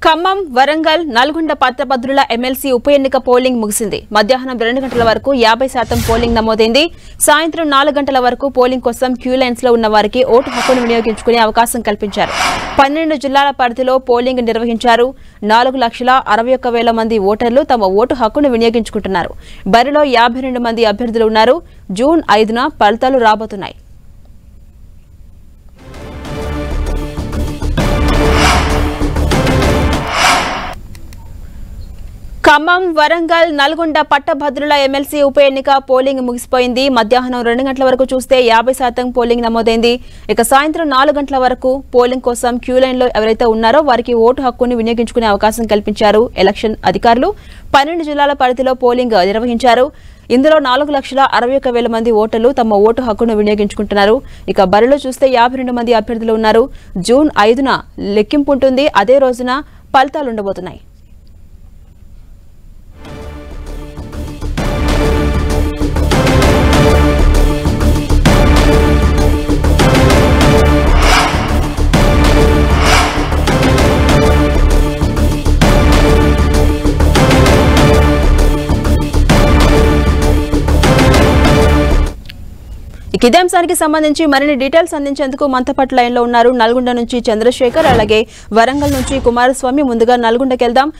ఖమ్మం, వరంగల్, నల్గొండ పట్టభద్రుల ఎమ్మెల్సీ ఉప ఎన్నిక పోలింగ్ ముగిసింది. మధ్యాహ్నం 2 గంటల వరకు 50% పోలింగ్ నమోదైంది. సాయంత్రం 4 గంటల వరకు పోలింగ్ కోసం క్యూ లైన్స్ లో ఉన్న వారికి ఓటు హక్కును వినియోగించుకునే అవకాశం కల్పించారు. 12 జిల్లాల పరిధిలో పోలింగ్ నిర్వహించారు. 4,61,000 మంది ఓటర్లు తమ ఓటు హక్కును వినియోగించుకుంటున్నారు. బరిలో 52 మంది అభ్యర్థులు ఉన్నారు. జూన్ 5న ఫలితాలు రాబోతున్నాయి. ఖమ్మం, వరంగల్, నల్గొండ పట్టభద్రుల ఎమ్మెల్సీ ఉప ఎన్నిక పోలింగ్ ముగిసిపోయింది. మధ్యాహ్నం 2 గంటల వరకు చూస్తే 50% పోలింగ్ నమోదైంది. ఇక సాయంత్రం 4 గంటల వరకు పోలింగ్ కోసం క్యూ లైన్ లో ఎవరైతే ఉన్నారో వారికి ఓటు హక్కుని వినియోగించుకునే అవకాశం కల్పించారు ఎలక్షన్ అధికారులు. 12 జిల్లాల పరిధిలో పోలింగ్ నిర్వహించారు. ఇందులో 4,61,000 మంది ఓటర్లు తమ ఓటు హక్కును వినియోగించుకుంటున్నారు. ఇక బరిలో చూస్తే 52 మంది అభ్యర్థులు ఉన్నారు. జూన్ 5న లెక్కింపు ఉంటుంది. అదే రోజున ఫలితాలు ఉండబోతున్నాయి. ఇదే అంశానికి సంబంధించి మరిన్ని డీటెయిల్స్ అందించేందుకు మనతో పాటు లైన్ లో ఉన్నారు నల్గొండ నుంచి చంద్రశేఖర్, అలాగే వరంగల్ నుంచి కుమారస్వామి. ముందుగా నల్గొండకి వెళ్దాం.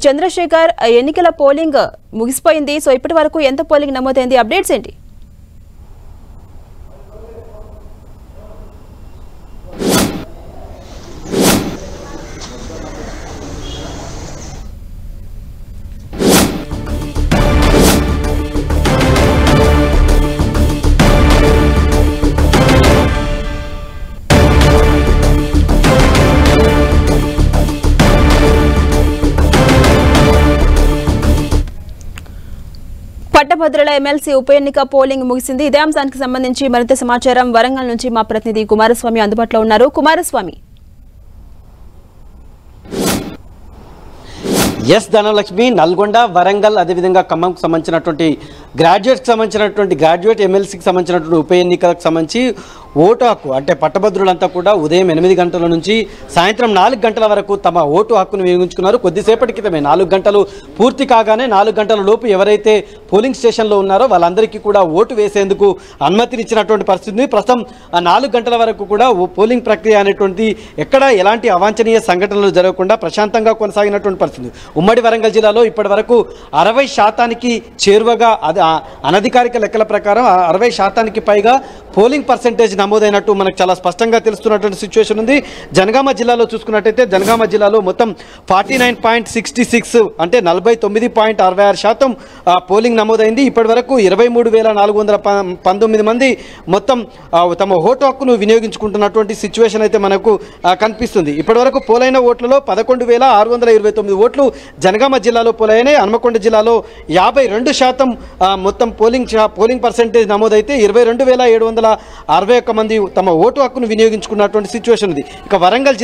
చంద్రశేఖర్, ఎన్నికల పోలింగ్ ముగిసిపోయింది. సో ఇప్పటి వరకు ఎంత పోలింగ్ నమోదైంది? అప్డేట్స్ ఏంటి? పట్టభద్రుల ఎమ్మెల్సీ ఉప ఎన్నిక పోలింగ్ ముగిసింది. ఇదే అంశానికి సంబంధించి మరింత సమాచారం వరంగల్ నుంచి మా ప్రతినిధి కుమారస్వామి అందుబాటులో ఉన్నారు. కుమారస్వామి. ఎస్ ధనలక్ష్మి, నల్గొండ, వరంగల్, అదేవిధంగా ఖమ్మంకు సంబంధించినటువంటి గ్రాడ్యుయేట్ ఎమ్మెల్సీకి సంబంధించినటువంటి ఉప ఎన్నికలకు సంబంధించి ఓటు హక్కు అంటే పట్టభద్రులంతా కూడా ఉదయం 8 గంటల నుంచి సాయంత్రం 4 గంటల వరకు తమ ఓటు హక్కును వినియోగించుకున్నారు. కొద్దిసేపటి క్రితమే 4 గంటలు పూర్తి కాగానే 4 గంటల లోపు ఎవరైతే పోలింగ్ స్టేషన్లో ఉన్నారో వాళ్ళందరికీ కూడా ఓటు వేసేందుకు అనుమతినిచ్చినటువంటి పరిస్థితి. ప్రస్తుతం 4 గంటల వరకు కూడా పోలింగ్ ప్రక్రియ అనేటువంటి ఎక్కడ ఎలాంటి అవాంఛనీయ సంఘటనలు జరగకుండా ప్రశాంతంగా కొనసాగినటువంటి పరిస్థితి. ఉమ్మడి వరంగల్ జిల్లాలో ఇప్పటి వరకు 60% చేరువగా అనధికారిక లెక్కల ప్రకారం 60% పైగా పోలింగ్ పర్సెంటేజ్ నమోదైనట్టు మనకు చాలా స్పష్టంగా తెలుస్తున్నటువంటి సిచ్యువేషన్ ఉంది. జనగామ జిల్లాలో చూసుకున్నట్టయితే జనగామ జిల్లాలో మొత్తం 49.66 అంటే 49.66% పోలింగ్ నమోదైంది. ఇప్పటి వరకు 23,419 మంది మొత్తం తమ ఓటు హక్కును వినియోగించుకుంటున్నటువంటి సిచ్యువేషన్ అయితే మనకు కనిపిస్తుంది. ఇప్పటి వరకు పోలైన ఓట్లలో 11,629 ఓట్లు జనగామ జిల్లాలో పోలైనాయి. హన్మకొండ జిల్లాలో 52% మొత్తం పోలింగ్ పర్సెంటేజ్ నమోదైతే 22,761 మంది తమ ఓటు హక్కును వినియోగించుకున్నటువంటి సిచ్యువేషన్ ఉంది. ఇక వరంగల్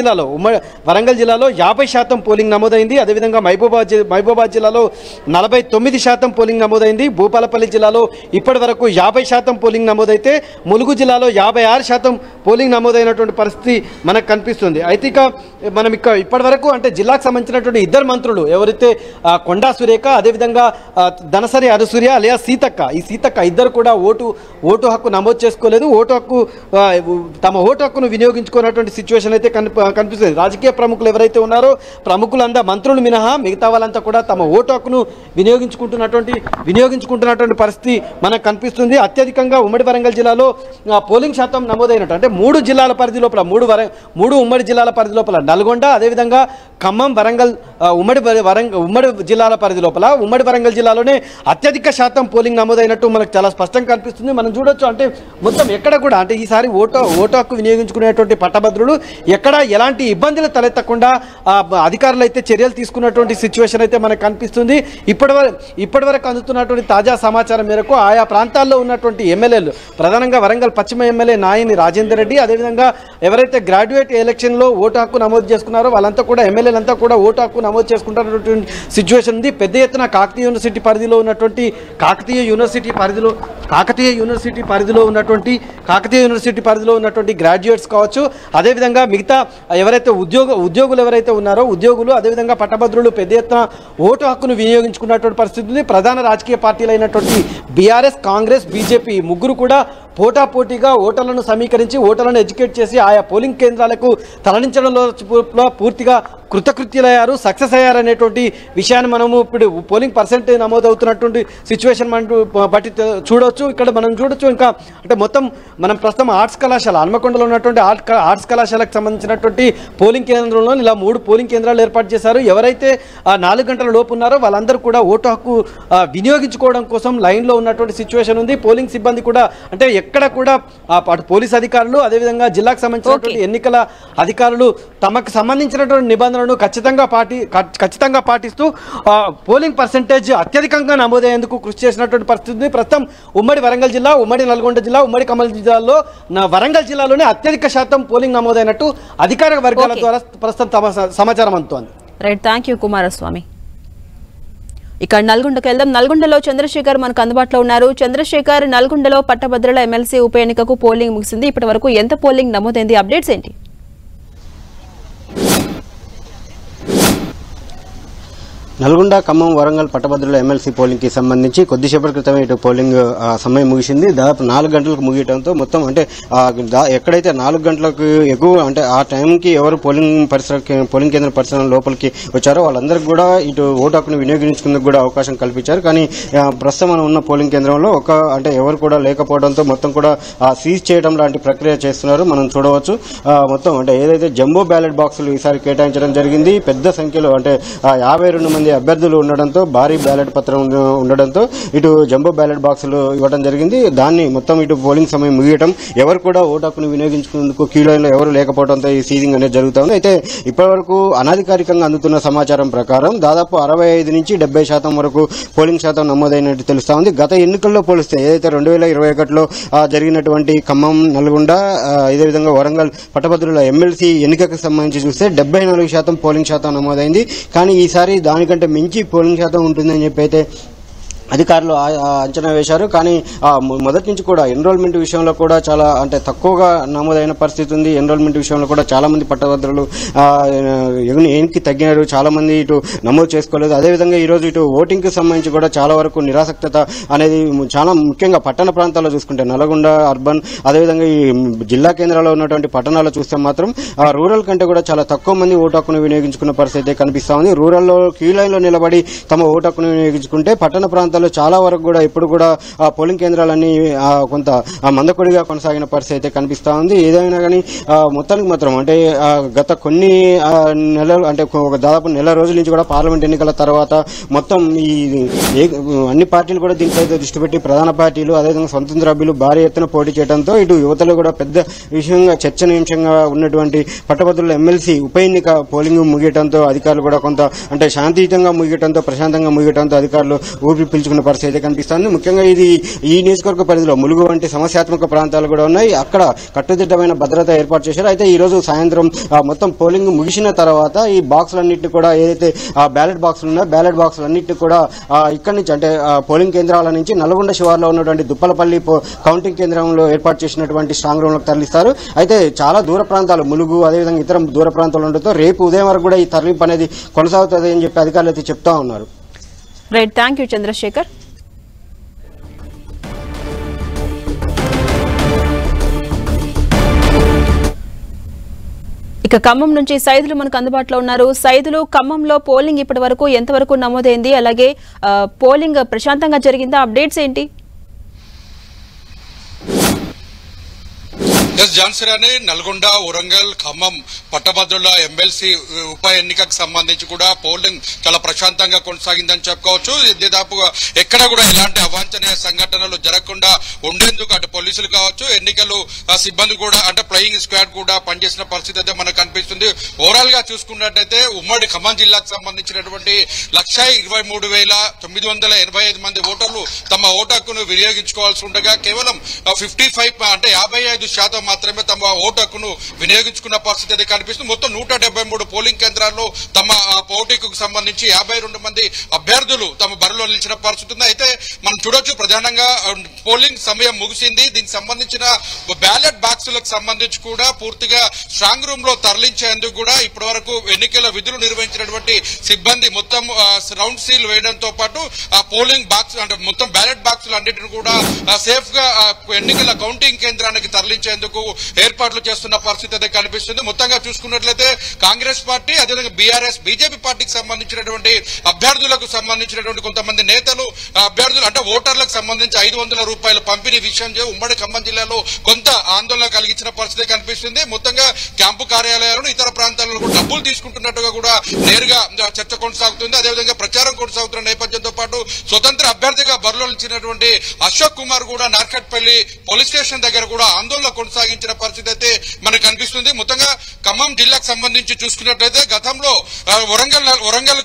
జిల్లాలో 50% పోలింగ్ నమోదైంది. అదేవిధంగా మహబూబాబాద్ జిల్లాలో 49% పోలింగ్ నమోదైంది. భూపాలపల్లి జిల్లాలో ఇప్పటి వరకు 50% పోలింగ్ నమోదైతే ములుగు జిల్లాలో 56% పోలింగ్ నమోదైనటువంటి పరిస్థితి మనకు కనిపిస్తుంది. అయితే మనం ఇప్పటి వరకు అంటే జిల్లాకు సంబంధించినటువంటి 2 మంత్రులు ఎవరైతే కొండా సురేఖ, అదేవిధంగా ధనసరి అరుసూర్య అలియా సీతక్క, ఈ సీతక్క ఇద్దరు కూడా ఓటు హక్కు నమోదు చేసుకోలేదు. తమ ఓటు హక్కును వినియోగించుకున్నటువంటి సిచ్యువేషన్ అయితే కనిపిస్తుంది. రాజకీయ ప్రముఖులు ఎవరైతే ఉన్నారో ప్రముఖులంతా మంత్రులు మినహా మిగతా వాళ్ళంతా కూడా తమ ఓటు హక్కును వినియోగించుకుంటున్నటువంటి పరిస్థితి మనకు కనిపిస్తుంది. అత్యధికంగా ఉమ్మడి వరంగల్ జిల్లాలో పోలింగ్ శాతం నమోదైనట్టు అంటే 3 జిల్లాల పరిధి లోపల 3 ఉమ్మడి జిల్లాల పరిధి లోపల నల్గొండ, అదేవిధంగా ఖమ్మం, వరంగల్ ఉమ్మడి జిల్లాల పరిధి లోపల ఉమ్మడి వరంగల్ జిల్లాలోనే అత్యధిక శాతం పోలింగ్ నమోదైనట్టు మనకు చాలా స్పష్టంగా కనిపిస్తుంది. మనం చూడొచ్చు అంటే మొత్తం ఎక్కడ కూడా అంటే ఈసారి ఓటు హక్కు వినియోగించుకునేటువంటి పట్టభద్రులు ఎక్కడ ఎలాంటి ఇబ్బందులు తలెత్తకుండా అధికారులు అయితే చర్యలు తీసుకున్నటువంటి సిచ్యువేషన్ అయితే మనకు కనిపిస్తుంది. ఇప్పటివరకు అందుతున్నటువంటి తాజా సమాచారం మేరకు ఆయా ప్రాంతాల్లో ఉన్నటువంటి ఎమ్మెల్యేలు, ప్రధానంగా వరంగల్ పశ్చిమ ఎమ్మెల్యే నాయని రాజేందర్ రెడ్డి, అదేవిధంగా ఎవరైతే గ్రాడ్యుయేట్ ఎలక్షన్లో ఓటు హక్కు నమోదు చేసుకున్నారో వాళ్ళంతా కూడా ఎమ్మెల్యే ఎమ్మెల్యేలంతా కూడా ఓటు హక్కు నమోదు చేసుకుంటున్నటువంటి సిచ్యువేషన్ ఉంది. పెద్ద ఎత్తున కాకతీయ యూనివర్సిటీ పరిధిలో ఉన్నటువంటి గ్రాడ్యుయేట్స్ కావచ్చు, అదేవిధంగా మిగతా ఎవరైతే ఉద్యోగులు ఎవరైతే ఉన్నారో ఉద్యోగులు, అదేవిధంగా పట్టభద్రులు పెద్ద ఎత్తున ఓటు హక్కును వినియోగించుకున్నటువంటి పరిస్థితి ఉంది. ప్రధాన రాజకీయ పార్టీలు అయినటువంటి బీఆర్ఎస్, కాంగ్రెస్, బీజేపీ ముగ్గురు కూడా పోటాపోటీగా ఓటర్లను సమీకరించి ఓటర్లను ఎడ్యుకేట్ చేసి ఆయా పోలింగ్ కేంద్రాలకు తరలించడంలో పూర్తిగా కృతకృత్యులయ్యారు, సక్సెస్ అయ్యారనేటువంటి విషయాన్ని మనము ఇప్పుడు పోలింగ్ పర్సెంటేజ్ నమోదవుతున్నటువంటి సిచ్యువేషన్ మనం బట్టి చూడవచ్చు. ఇక్కడ మనం చూడొచ్చు. ఇంకా అంటే మొత్తం మనం ప్రస్తుతం ఆర్ట్స్ కళాశాల హన్మకొండలో ఉన్నటువంటి ఆర్ట్స్ కళాశాలకు సంబంధించినటువంటి పోలింగ్ కేంద్రంలో ఇలా 3 పోలింగ్ కేంద్రాలు ఏర్పాటు చేశారు. ఎవరైతే 4 గంటల లోపు ఉన్నారో వాళ్ళందరూ కూడా ఓటు హక్కు వినియోగించుకోవడం కోసం లైన్లో ఉన్నటువంటి సిచ్యువేషన్ ఉంది. పోలింగ్ సిబ్బంది కూడా అంటే ఎక్కడ కూడా అటు పోలీస్ అధికారులు, అదేవిధంగా జిల్లాకు సంబంధించినటువంటి ఎన్నికల అధికారులు తమకు సంబంధించినటువంటి నిబంధనలను ఖచ్చితంగా పాటిస్తూ పోలింగ్ పర్సెంటేజ్ అత్యధికంగా నమోదయ్యేందుకు కృషి చేసినటువంటి పరిస్థితి. ప్రస్తుతం ఉమ్మడి వరంగల్ జిల్లా, ఉమ్మడి నల్గొండ జిల్లా, ఉమ్మడి ఖమ్మం జిల్లాలో వరంగల్ జిల్లాలోనే అత్యధిక శాతం పోలింగ్ నమోదైనట్టు అధికారిక వర్గాల ద్వారా ప్రస్తుతం సమాచారం అందుతోంది. Right, thank you Kumaraswamy. ఇక్కడ నల్గొండకు వెళ్దాం. నల్గొండలో చంద్రశేఖర్ మనకు అందుబాటులో ఉన్నారు. చంద్రశేఖర్, నల్గొండలో పట్టభద్రుల ఎమ్మెల్సీ ఉప ఎన్నికకు పోలింగ్ ముగిసింది. ఇప్పటి వరకు ఎంత పోలింగ్ నమోదైంది? అప్డేట్స్ ఏంటి? నల్గొండ, ఖమ్మం, వరంగల్ పట్టభద్రుల ఎమ్మెల్సీ పోలింగ్ కి సంబంధించి కొద్దిసేపటి క్రితమే ఇటు పోలింగ్ సమయం ముగిసింది. దాదాపు 4 గంటలకు ముగియడంతో మొత్తం అంటే ఎక్కడైతే 4 గంటలకు ఎక్కువ అంటే ఆ టైంకి ఎవరు పోలింగ్ కేంద్ర పరిసరం లోపలికి వచ్చారో వాళ్ళందరికీ కూడా ఇటు ఓటు హక్కును వినియోగించుకునేందుకు కూడా అవకాశం కల్పించారు. కానీ ప్రస్తుతం మనం ఉన్న పోలింగ్ కేంద్రంలో అంటే ఎవరు కూడా లేకపోవడంతో మొత్తం కూడా సీజ్ చేయడం లాంటి ప్రక్రియ చేస్తున్నారు. మనం చూడవచ్చు. మొత్తం అంటే ఏదైతే జంబో బ్యాలెట్ బాక్సులు ఈసారి కేటాయించడం జరిగింది. పెద్ద సంఖ్యలో అంటే 52 మంది అభ్యర్థులు ఉండడంతో, భారీ బ్యాలెట్ పత్రం ఉండడంతో ఇటు జంబో బ్యాలెట్ బాక్సులు ఇవ్వడం జరిగింది. దాన్ని మొత్తం ఇటు పోలింగ్ సమయం ముగియటం, ఎవరు కూడా ఓటు హక్కును వినియోగించుకునేందుకు క్యూ లైన్ లో ఎవరు లేకపోవడంతో ఈ సీజింగ్ అనేది జరుగుతుంది. అయితే ఇప్పటివరకు అనధికారికంగా అందుతున్న సమాచారం ప్రకారం దాదాపు 65 నుంచి 70% వరకు పోలింగ్ శాతం నమోదైనట్టు తెలుస్తా ఉంది. గత ఎన్నికల్లో పోలిస్తే ఏదైతే 2021లో జరిగినటువంటి ఖమ్మం, నల్గొండ, ఇదేవిధంగా వరంగల్ పట్టభద్రుల ఎమ్మెల్సీ ఎన్నికకు సంబంధించి చూస్తే 74% పోలింగ్ శాతం నమోదైంది. కానీ ఈసారి దానికంటే మించి పోలింగ్ శాతం ఉంటుందని చెప్పి అయితే అధికారులు అంచనా వేశారు. కానీ మొదటి నుంచి కూడా ఎన్రోల్మెంట్ విషయంలో కూడా చాలా అంటే తక్కువగా నమోదైన పరిస్థితి ఉంది. ఎన్రోల్మెంట్ విషయంలో కూడా చాలా మంది పట్టభద్రులు ఎన్నికి తగ్గినారు, చాలా మంది ఇటు నమోదు చేసుకోలేదు. అదేవిధంగా ఈరోజు ఇటు ఓటింగ్ కి సంబంధించి కూడా చాలా వరకు నిరాసక్తత అనేది చాలా ముఖ్యంగా పట్టణ ప్రాంతాల్లో చూసుకుంటే నల్గొండ అర్బన్, అదేవిధంగా ఈ జిల్లా కేంద్రాల్లో ఉన్నటువంటి పట్టణాల్లో చూస్తే మాత్రం రూరల్ కంటే కూడా చాలా తక్కువ మంది ఓటు హక్కును వినియోగించుకున్న పరిస్థితి కనిపిస్తా ఉంది. రూరల్లో క్యూ లైన్ లో నిలబడి తమ ఓటు హక్కును వినియోగించుకుంటే పట్టణ ప్రాంతాల్లో చాలా వరకు కూడా ఇప్పుడు కూడా పోలింగ్ కేంద్రాలన్నీ కొంత మందకొడిగా కొనసాగిన పరిస్థితి అయితే కనిపిస్తా ఉంది. ఏదైనా కానీ మొత్తానికి మాత్రం అంటే గత కొన్ని నెలలు అంటే దాదాపు నెల రోజుల నుంచి కూడా పార్లమెంట్ ఎన్నికల తర్వాత మొత్తం ఈ అన్ని పార్టీలు కూడా దీనిపై దృష్టి పెట్టి ప్రధాన పార్టీలు, అదేవిధంగా స్వతంత్ర అభ్యులు భారీ ఎత్తున పోటీ చేయడంతో ఇటు యువతలో కూడా పెద్ద విషయంగా చర్చనీయాంశంగా ఉన్నటువంటి పట్టభద్రుల ఎమ్మెల్సీ ఉప ఎన్నిక పోలింగ్ ముగియడంతో అధికారులు కూడా కొంత అంటే శాంతియుతంగా ముగియడంతో, ప్రశాంతంగా ముగియడంతో అధికారులు ఊపిరి పీల్చుకున్న పరిస్థితి అయితే కనిపిస్తుంది. ముఖ్యంగా ఈ నియోజకవర్గ పరిధిలో ములుగు వంటి సమస్యాత్మక ప్రాంతాలు కూడా ఉన్నాయి. అక్కడ కట్టుదిట్టమైన భద్రత ఏర్పాటు చేశారు. అయితే ఈ రోజు సాయంత్రం మొత్తం పోలింగ్ ముగిసిన తర్వాత ఈ బాక్సులన్నింటినీ కూడా ఏదైతే బ్యాలెట్ బాక్సులు ఉన్నాయో బ్యాలెట్ బాక్సులన్నింటినీ కూడా ఇక్కడి నుంచి అంటే పోలింగ్ కేంద్రాల నుంచి నల్గొండ శివార్లో ఉన్నటువంటి దుప్పలపల్లి కౌంటింగ్ కేంద్రంలో ఏర్పాటు చేసినటువంటి స్ట్రాంగ్ రూమ్ లకు తరలిస్తారు. అయితే చాలా దూర ప్రాంతాలు ములుగు, అదేవిధంగా ఇతర దూర ప్రాంతాలు ఉండడంతో రేపు ఉదయం వరకు కూడా ఈ తరలింపు అనేది కొనసాగుతుంది అని చెప్పి అధికారులు అయితే చెప్తా ఉన్నారు. Right, thank you Chandrashekar. ఇక ఖమ్మం నుంచి సైదులు మనకు అందుబాటులో ఉన్నారు. సైదులు, ఖమ్మంలో పోలింగ్ ఇప్పటి వరకు ఎంతవరకు నమోదైంది? అలాగే పోలింగ్ ప్రశాంతంగా జరిగిందా? అప్డేట్స్ ఏంటి? ఝాన్సీ నల్గొండ, వరంగల్, ఖమ్మం పట్టభద్రుల ఎమ్మెల్సీ ఉప ఎన్నికకు సంబంధించి కూడా పోలింగ్ చాలా ప్రశాంతంగా కొనసాగిందని చెప్పుకోవచ్చు. దాదాపుగా ఎక్కడ కూడా ఎలాంటి అవాంఛనీయ సంఘటనలు జరగకుండా ఉండేందుకు అటు పోలీసులు కావచ్చు, ఎన్నికలు సిబ్బంది కూడా అంటే ఫ్లయింగ్ స్క్వాడ్ కూడా పనిచేసిన పరిస్థితి అయితే మనకు కనిపిస్తుంది. ఓవరాల్ గా చూసుకున్నట్టయితే ఉమ్మడి ఖమ్మం జిల్లాకు సంబంధించినటువంటి 1,23,985 మంది ఓటర్లు తమ ఓటు హక్కును వినియోగించుకోవాల్సి ఉండగా కేవలం 55 అంటే 55% మాత్రమే తమ ఓటు హక్కును వినియోగించుకున్న పరిస్థితి అయితే కనిపిస్తుంది. మొత్తం 173 పోలింగ్ కేంద్రాల్లో తమ ఓటుకు సంబంధించి 52 మంది అభ్యర్థులు తమ బరిలో నిలిచిన పరిస్థితి ఉంది. అయితే మనం చూడొచ్చు, ప్రధానంగా పోలింగ్ సమయం ముగిసింది. దీనికి సంబంధించిన బ్యాలెట్ బాక్సులకు సంబంధించి కూడా పూర్తిగా స్ట్రాంగ్ రూమ్ లో తరలించేందుకు కూడా ఇప్పటి వరకు ఎన్నికల విధులు నిర్వహించినటువంటి సిబ్బంది మొత్తం రౌండ్ సీల్ వేయడంతో పాటు ఆ పోలింగ్ బాక్స్ అంటే మొత్తం బ్యాలెట్ బాక్సులు అన్నింటిని కూడా సేఫ్ గా ఎన్నికల కౌంటింగ్ కేంద్రానికి తరలించేందుకు ఏర్పాట్లు చేస్తున్న పరిస్థితి అయితే కనిపిస్తుంది. మొత్తంగా చూసుకున్నట్లయితే కాంగ్రెస్ పార్టీ, అదేవిధంగా బీఆర్ఎస్, బీజేపీ పార్టీకి సంబంధించినటువంటి అభ్యర్థులకు సంబంధించినటువంటి కొంతమంది నేతలు అభ్యర్థులు అంటే ఓటర్లకు సంబంధించి 500 రూపాయల పంపిణీ విషయం ఉమ్మడి ఖమ్మం జిల్లాలో కొంత ఆందోళన కలిగించిన పరిస్థితి కనిపిస్తుంది. మొత్తంగా క్యాంపు కార్యాలయాలను ఇతర ప్రాంతాలలో డబ్బులు తీసుకుంటున్నట్టుగా కూడా నేరుగా చర్చ కొనసాగుతుంది. అదేవిధంగా ప్రచారం కొనసాగుతున్న నేపథ్యంతో పాటు స్వతంత్ర అభ్యర్థిగా బరిలో నిలిచినటువంటి అశోక్ కుమార్ కూడా నార్కట్పల్లి పోలీస్ స్టేషన్ దగ్గర కూడా ఆందోళన కొనసాగించిన పరిస్థితి అయితే మనకు కనిపిస్తుంది. మొత్తంగా ఖమ్మం జిల్లాకు సంబంధించి చూసుకున్నట్లయితే గతంలో వరంగల్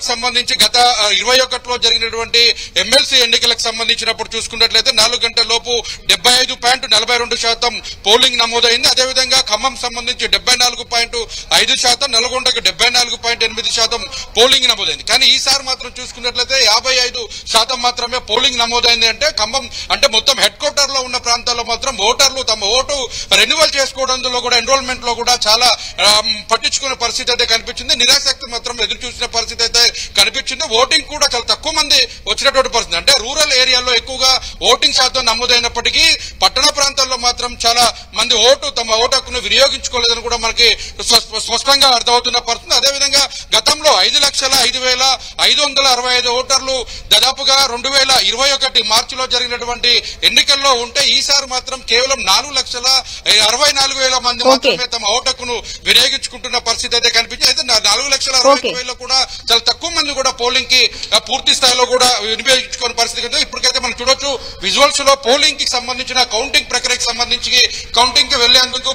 కు సంబంధించి గత 21లో జరిగినటువంటి ఎమ్మెల్సీ ఎన్నికలకు సంబంధించినప్పుడు చూసుకున్నట్లయితే 4 గంటల లోపు 75.42% పోలింగ్ నమోదైంది. అదేవిధంగా ఖమ్మం సంబంధించి 74.5%, నల్గొండకు 74.8% పోలింగ్ నమోదైంది. కానీ ఈసారి మాత్రం చూసుకున్నట్లయితే 55% మాత్రమే పోలింగ్ నమోదైంది. అంటే ఖమ్మం అంటే మొత్తం హెడ్ క్వార్టర్ లో ఉన్న ప్రాంతాల్లో మాత్రం ఓటర్లు తమ ఓటు రెన్యువల్ చేసుకోవడంలో కూడా ఎన్రోల్మెంట్ లో కూడా చాలా పట్టించుకునే పరిస్థితి అయితే కనిపించింది. నిరాసక్తి మాత్రం ఎదురు చూసిన పరిస్థితి అయితే కనిపించింది. ఓటింగ్ కూడా చాలా తక్కువ మంది వచ్చినటువంటి పరిస్థితి. అంటే రూరల్ ఏరియాలో ఎక్కువగా ఓటింగ్ శాతం నమోదైనప్పటికీ పట్టణ ప్రాంతాల్లో మాత్రం చాలా మంది తమ ఓటు హక్కును వినియోగించుకోలేదని కూడా మనకి స్పష్టంగా అర్థమవుతున్న పరిస్థితి. అదేవిధంగా గతంలో 5,05,565 ఓటర్లు దాదాపుగా 2021 మార్చిలో జరిగినటువంటి ఎన్నికల్లో ఉంటే ఈసారి మాత్రం కేవలం 4,64,000 మంది మాత్రమే తమ ఓటు హక్కును వినియోగించుకుంటున్న పరిస్థితి అయితే కనిపించింది. అయితే 4,61,000 కూడా చాలా తక్కువ మంది కూడా పోలింగ్ కి పూర్తి స్థాయిలో కూడా వినియోగించుకునే పరిస్థితి. ఇప్పటికైతే మనం చూడొచ్చు విజువల్స్ లో పోలింగ్ కి సంబంధించిన కౌంటింగ్ ప్రక్రియకు సంబంధించి కౌంటింగ్ కి వెళ్లేందుకు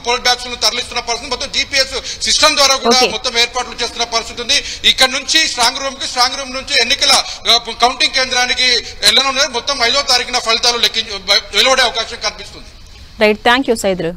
పోల్ బాక్సులు తరలిస్తున్న పరిస్థితి. మొత్తం జీపీఎస్ సిస్టమ్ ద్వారా కూడా మొత్తం ఏర్పాట్లు చేస్తున్న పరిస్థితి ఉంది. ఇక్కడ నుంచి స్ట్రాంగ్ రూమ్ నుంచి ఎన్నికల కౌంటింగ్ కేంద్రానికి వెళ్లనున్నారు. మొత్తం 5వ తారీఖున ఫలితాలు వెలువడే అవకాశం కనిపిస్తుంది. Right, thank you Saidulu.